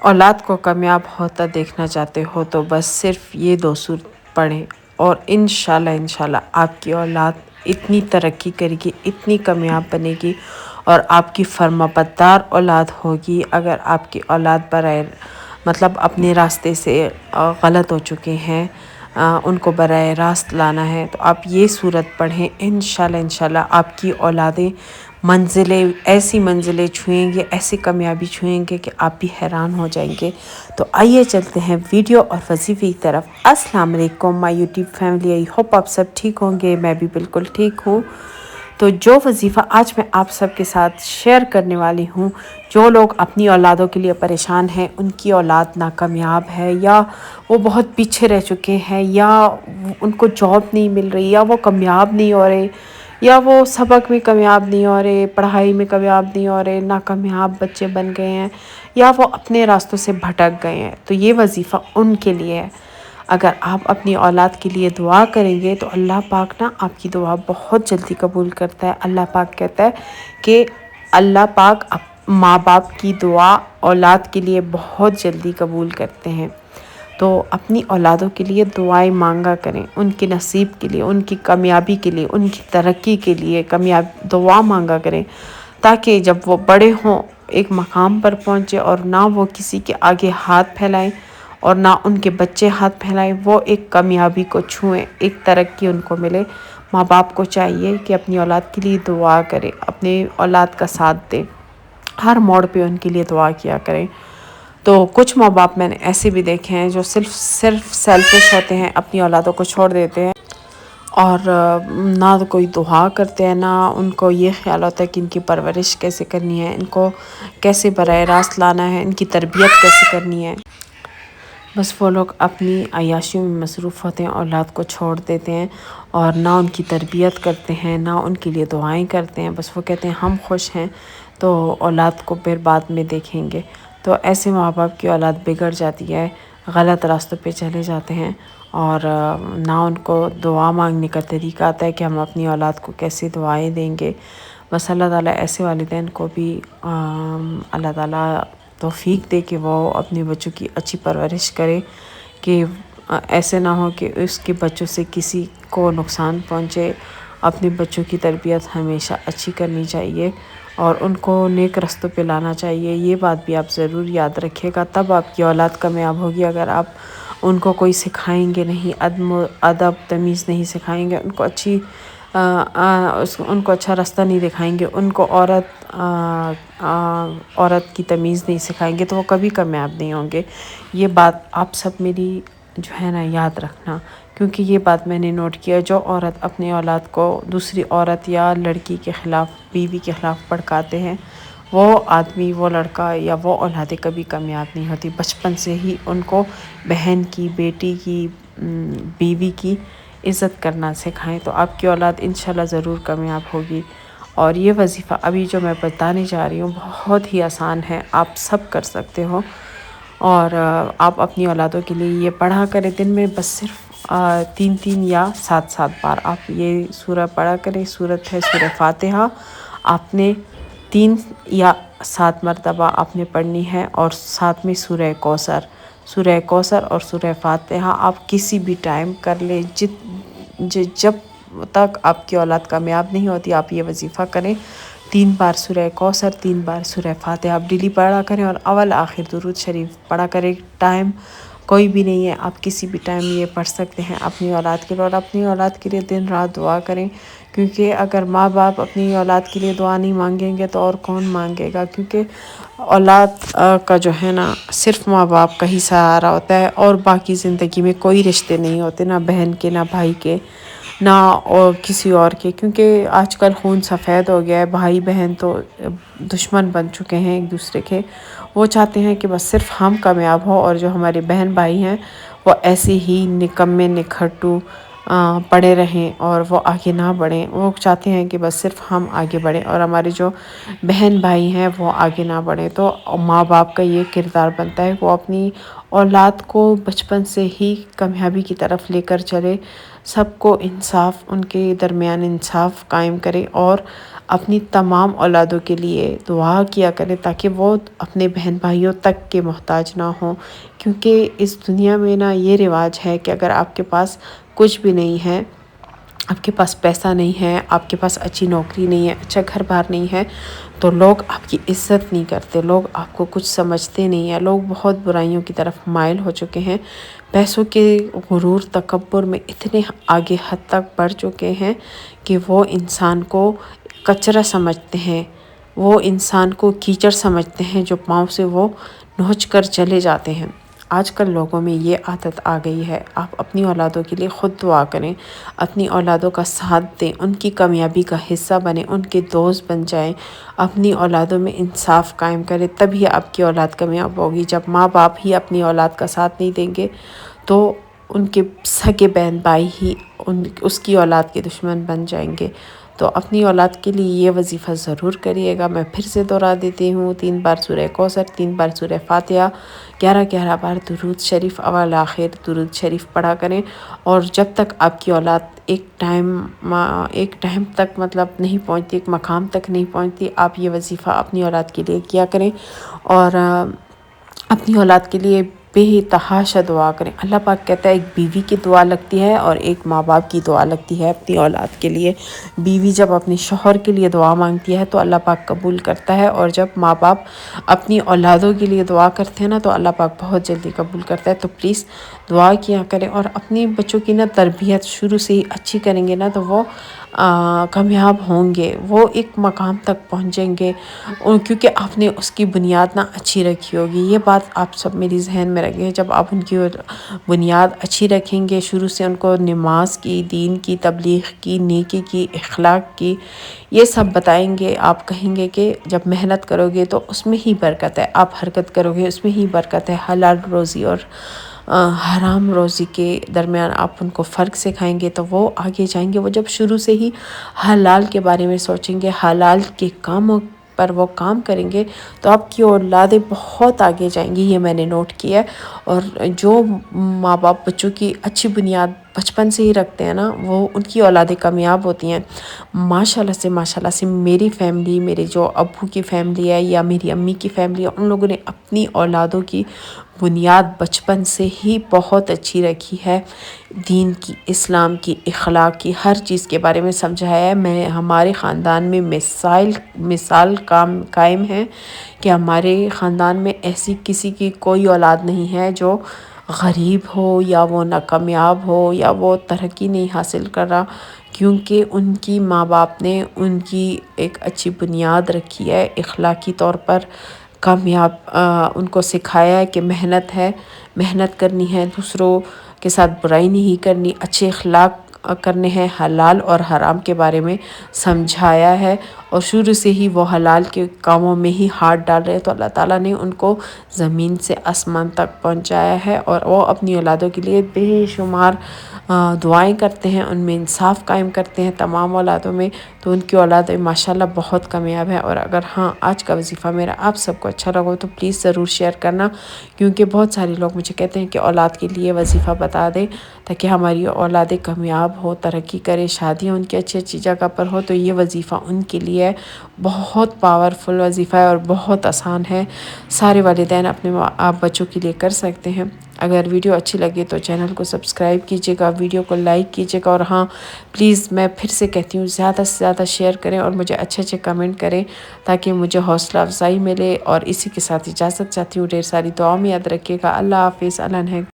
اولاد کو کامیاب ہوتا دیکھنا چاہتے ہو تو بس صرف یہ 2 سورت پڑھیں اور انشاءاللہ آپ کی اولاد اتنی ترقی کرے گی، اتنی کامیاب بنے گی اور آپ کی فرمانبردار اولاد ہوگی۔ اگر آپ کی اولاد مطلب اپنے راستے سے غلط ہو چکے ہیں، ان کو براہ راست لانا ہے تو آپ یہ سورت پڑھیں، انشاءاللہ آپ کی اولادیں ایسی منزلیں چھوئیں گے، ایسی کامیابی چھوئیں گے کہ آپ بھی حیران ہو جائیں گے۔ تو آئیے چلتے ہیں ویڈیو اور وظیفے کی طرف۔ السلام علیکم مائی یوٹیوب فیملی، آئی ہوپ آپ سب ٹھیک ہوں گے، میں بھی بالکل ٹھیک ہوں۔ تو جو وظیفہ آج میں آپ سب کے ساتھ شیئر کرنے والی ہوں، جو لوگ اپنی اولادوں کے لیے پریشان ہیں، ان کی اولاد ناکامیاب ہے یا وہ بہت پیچھے رہ چکے ہیں، یا ان کو جاب نہیں مل رہی، یا وہ کامیاب نہیں ہو رہے، یا وہ سبق میں کامیاب نہیں ہو رہے، پڑھائی میں کامیاب نہیں ہو رہے، ناکامیاب بچے بن گئے ہیں، یا وہ اپنے راستوں سے بھٹک گئے ہیں، تو یہ وظیفہ ان کے لیے ہے۔ اگر آپ اپنی اولاد کے لیے دعا کریں گے تو اللہ پاک نا آپ کی دعا بہت جلدی قبول کرتا ہے۔ اللہ پاک کہتا ہے کہ اللہ پاک ماں باپ کی دعا اولاد کے لیے بہت جلدی قبول کرتے ہیں۔ تو اپنی اولادوں کے لیے دعائیں مانگا کریں، ان کے نصیب کے لیے، ان کی کامیابی کے لیے، ان کی ترقی کے لیے دعا مانگا کریں، تاکہ جب وہ بڑے ہوں ایک مقام پر پہنچے اور نہ وہ کسی کے آگے ہاتھ پھیلائیں اور نہ ان کے بچے ہاتھ پھیلائیں، وہ ایک کامیابی کو چھوئیں، ایک ترقی ان کو ملے۔ ماں باپ کو چاہیے کہ اپنی اولاد کے لیے دعا کرے، اپنے اولاد کا ساتھ دے، ہر موڑ پہ ان کے لیے دعا کیا کریں۔ تو کچھ ماں باپ میں نے ایسے بھی دیکھے ہیں جو صرف سیلفش ہوتے ہیں، اپنی اولادوں کو چھوڑ دیتے ہیں اور نہ کوئی دعا کرتے ہیں، نہ ان کو یہ خیال ہوتا ہے کہ ان کی پرورش کیسے کرنی ہے، ان کو کیسے براہ راست لانا ہے، ان کی تربیت کیسے کرنی ہے۔ بس وہ لوگ اپنی عیاشیوں میں مصروف ہوتے ہیں، اولاد کو چھوڑ دیتے ہیں اور نہ ان کی تربیت کرتے ہیں، نہ ان کے لیے دعائیں کرتے ہیں۔ بس وہ کہتے ہیں ہم خوش ہیں تو اولاد کو پھر بعد میں دیکھیں گے۔ تو ایسے ماں باپ کی اولاد بگڑ جاتی ہے، غلط راستوں پہ چلے جاتے ہیں اور نہ ان کو دعا مانگنے کا طریقہ آتا ہے کہ ہم اپنی اولاد کو کیسے دعائیں دیں گے۔ بس اللہ تعالیٰ ایسے والدین کو بھی اللہ تعالیٰ توفیق دے کہ وہ اپنے بچوں کی اچھی پرورش کرے، کہ ایسے نہ ہو کہ اس کے بچوں سے کسی کو نقصان پہنچے۔ اپنے بچوں کی تربیت ہمیشہ اچھی کرنی چاہیے اور ان کو نیک رستوں پہ لانا چاہیے۔ یہ بات بھی آپ ضرور یاد رکھیے گا، تب آپ کی اولاد کامیاب ہوگی۔ اگر آپ ان کو کوئی سکھائیں گے نہیں، ادب تمیز نہیں سکھائیں گے، ان کو اچھا راستہ نہیں دکھائیں گے، ان کو عورت کی تمیز نہیں سکھائیں گے تو وہ کبھی کامیاب نہیں ہوں گے۔ یہ بات آپ سب میری جو ہے نا یاد رکھنا، کیونکہ یہ بات میں نے نوٹ کیا، جو عورت اپنی اولاد کو دوسری عورت یا لڑکی کے خلاف، بیوی کے خلاف بھڑکاتے ہیں، وہ آدمی، وہ لڑکا یا وہ اولادیں کبھی کامیاب نہیں ہوتی۔ بچپن سے ہی ان کو بہن کی، بیٹی کی، بیوی کی عزت کرنا سکھائیں تو آپ کی اولاد انشاءاللہ ضرور کامیاب ہوگی۔ اور یہ وظیفہ ابھی جو میں بتانے جا رہی ہوں بہت ہی آسان ہے، آپ سب کر سکتے ہو اور آپ اپنی اولادوں کے لیے یہ پڑھا کریں۔ دن میں بس صرف 3 یا 7 بار آپ یہ سورہ پڑھا کریں۔ سورت ہے سورہ فاتحہ، آپ نے 3 یا 7 مرتبہ آپ نے پڑھنی ہے، اور ساتھ میں سورہ کوثر اور سورہ فاتحہ آپ کسی بھی ٹائم کر لیں۔ جب تک آپ کی اولاد کامیاب نہیں ہوتی آپ یہ وظیفہ کریں۔ 3 بار سورہ کوثر، 3 بار سورہ فاتحہ آپ ڈیلی پڑھا کریں اور اول آخر درود شریف پڑھا کریں۔ ٹائم کوئی بھی نہیں ہے، آپ کسی بھی ٹائم یہ پڑھ سکتے ہیں اپنی اولاد کے لیے، اور اپنی اولاد کے لیے دن رات دعا کریں، کیونکہ اگر ماں باپ اپنی اولاد کے لیے دعا نہیں مانگیں گے تو اور کون مانگے گا؟ کیونکہ اولاد کا جو ہے نا صرف ماں باپ کا ہی سہارا ہوتا ہے، اور باقی زندگی میں کوئی رشتے نہیں ہوتے، نہ بہن کے، نہ بھائی کے، نہ اور کسی اور کے، کیونکہ آج کل خون سفید ہو گیا ہے۔ بھائی بہن تو دشمن بن چکے ہیں ایک دوسرے کے۔ وہ چاہتے ہیں کہ بس صرف ہم کامیاب ہوں، اور جو ہمارے بہن بھائی ہیں وہ ایسے ہی نکمے نکھٹو پڑے رہیں اور وہ آگے نہ بڑھیں۔ وہ چاہتے ہیں کہ بس صرف ہم آگے بڑھیں اور ہمارے جو بہن بھائی ہیں وہ آگے نہ بڑھیں۔ تو ماں باپ کا یہ کردار بنتا ہے کہ وہ اپنی اولاد کو بچپن سے ہی کامیابی کی طرف لے کر چلے، سب کو انصاف، ان کے درمیان انصاف قائم کرے، اور اپنی تمام اولادوں کے لیے دعا کیا کریں تاکہ وہ اپنے بہن بھائیوں تک کے محتاج نہ ہوں، کیونکہ اس دنیا میں نا یہ رواج ہے کہ اگر آپ کے پاس کچھ بھی نہیں ہے، آپ کے پاس پیسہ نہیں ہے، آپ کے پاس اچھی نوکری نہیں ہے، اچھا گھر بار نہیں ہے، تو لوگ آپ کی عزت نہیں کرتے، لوگ آپ کو کچھ سمجھتے نہیں ہیں، لوگ بہت برائیوں کی طرف مائل ہو چکے ہیں، پیسوں کے غرور تکبر میں اتنے آگے حد تک بڑھ چکے ہیں کہ وہ انسان کو کچرا سمجھتے ہیں، وہ انسان کو کیچڑ سمجھتے ہیں جو پاؤں سے وہ نوچ کر چلے جاتے ہیں۔ آج کل لوگوں میں یہ عادت آ گئی ہے۔ آپ اپنی اولادوں کے لیے خود دعا کریں، اپنی اولادوں کا ساتھ دیں، ان کی کامیابی کا حصہ بنیں، ان کے دوست بن جائیں، اپنی اولادوں میں انصاف قائم کریں، تبھی آپ کی اولاد کامیاب ہوگی۔ جب ماں باپ ہی اپنی اولاد کا ساتھ نہیں دیں گے تو ان کے سگے بہن بھائی ہی اس کی اولاد کے دشمن بن جائیں گے۔ تو اپنی اولاد کے لیے یہ وظیفہ ضرور کریے گا۔ میں پھر سے دہرا دیتی ہوں، 3 بار سورہ کوثر، 3 بار سورہ فاتحہ، 11 بار درود شریف اول آخر درود شریف پڑھا کریں، اور جب تک آپ کی اولاد ایک ٹائم تک مطلب نہیں پہنچتی، ایک مقام تک نہیں پہنچتی، آپ یہ وظیفہ اپنی اولاد کے لیے کیا کریں، اور اپنی اولاد کے لیے بے تحاشا دعا کریں۔ اللہ پاک کہتا ہے ایک بیوی کی دعا لگتی ہے اور ایک ماں باپ کی دعا لگتی ہے اپنی اولاد کے لیے۔ بیوی جب اپنی شوہر کے لیے دعا مانگتی ہے تو اللہ پاک قبول کرتا ہے، اور جب ماں باپ اپنی اولادوں کے لیے دعا کرتے ہیں نا تو اللہ پاک بہت جلدی قبول کرتا ہے۔ تو پلیز دعا کیا کریں، اور اپنی بچوں کی نا تربیت شروع سے ہی اچھی کریں گے نا تو وہ کامیاب ہوں گے، وہ ایک مقام تک پہنچیں گے، کیونکہ آپ نے اس کی بنیاد نا اچھی رکھی ہوگی۔ یہ بات آپ سب میری ذہن میں رکھیں، جب آپ ان کی بنیاد اچھی رکھیں گے، شروع سے ان کو نماز کی، دین کی، تبلیغ کی، نیکی کی، اخلاق کی، یہ سب بتائیں گے، آپ کہیں گے کہ جب محنت کرو گے تو اس میں ہی برکت ہے، آپ حرکت کرو گے اس میں ہی برکت ہے۔ حلال روزی اور حرام روزی کے درمیان آپ ان کو فرق سکھائیں گے تو وہ آگے جائیں گے۔ وہ جب شروع سے ہی حلال کے بارے میں سوچیں گے، حلال کے کاموں پر وہ کام کریں گے تو آپ کی اولادیں بہت آگے جائیں گی، یہ میں نے نوٹ کیا ہے۔ اور جو ماں باپ بچوں کی اچھی بنیاد بچپن سے ہی رکھتے ہیں نا، وہ ان کی اولادیں کامیاب ہوتی ہیں۔ ماشاءاللہ سے میری فیملی، میرے جو ابو کی فیملی ہے یا میری امی کی فیملی ہے، ان لوگوں نے اپنی اولادوں کی بنیاد بچپن سے ہی بہت اچھی رکھی ہے، دین کی، اسلام کی، اخلاق کی، ہر چیز کے بارے میں سمجھایا ہے۔ ہمارے خاندان میں مثال قائم ہے کہ ہمارے خاندان میں ایسی کسی کی کوئی اولاد نہیں ہے جو غریب ہو یا وہ ناکامیاب ہو یا وہ ترقی نہیں حاصل کر رہا، کیونکہ ان کی ماں باپ نے ان کی ایک اچھی بنیاد رکھی ہے، اخلاقی طور پر کامیاب ان کو سکھایا ہے کہ محنت ہے، محنت کرنی ہے، دوسروں کے ساتھ برائی نہیں کرنی، اچھے اخلاق کرنے ہیں، حلال اور حرام کے بارے میں سمجھایا ہے، اور شروع سے ہی وہ حلال کے کاموں میں ہی ہاتھ ڈال رہے ہیں تو اللہ تعالیٰ نے ان کو زمین سے آسمان تک پہنچایا ہے، اور وہ اپنی اولادوں کے لیے بے شمار دعائیں کرتے ہیں، ان میں انصاف قائم کرتے ہیں تمام اولادوں میں، تو ان کی اولاد ماشاءاللہ بہت کامیاب ہے۔ اور اگر آج کا وظیفہ میرا آپ سب کو اچھا لگا تو پلیز ضرور شیئر کرنا، کیونکہ بہت سارے لوگ مجھے کہتے ہیں کہ اولاد کے لیے وظیفہ بتا دیں تاکہ ہماری اولادیں کامیاب ہو، ترقی کرے، شادیاں ان کی اچھی جگہ پر ہو، تو یہ وظیفہ ان کے لیے بہت پاورفل وظیفہ ہے اور بہت آسان ہے، سارے والدین اپنے بچوں کے لیے کر سکتے ہیں۔ اگر ویڈیو اچھی لگے تو چینل کو سبسکرائب کیجیے گا، ویڈیو کو لائک کیجیے گا، اور پلیز میں پھر سے کہتی ہوں زیادہ سے زیادہ شیئر کریں اور مجھے اچھے کمنٹ کریں تاکہ مجھے حوصلہ افزائی ملے، اور اسی کے ساتھ اجازت چاہتی ہوں، ڈھیر ساری دعاؤں میں یاد رکھیے گا۔ اللہ حافظ، اللہ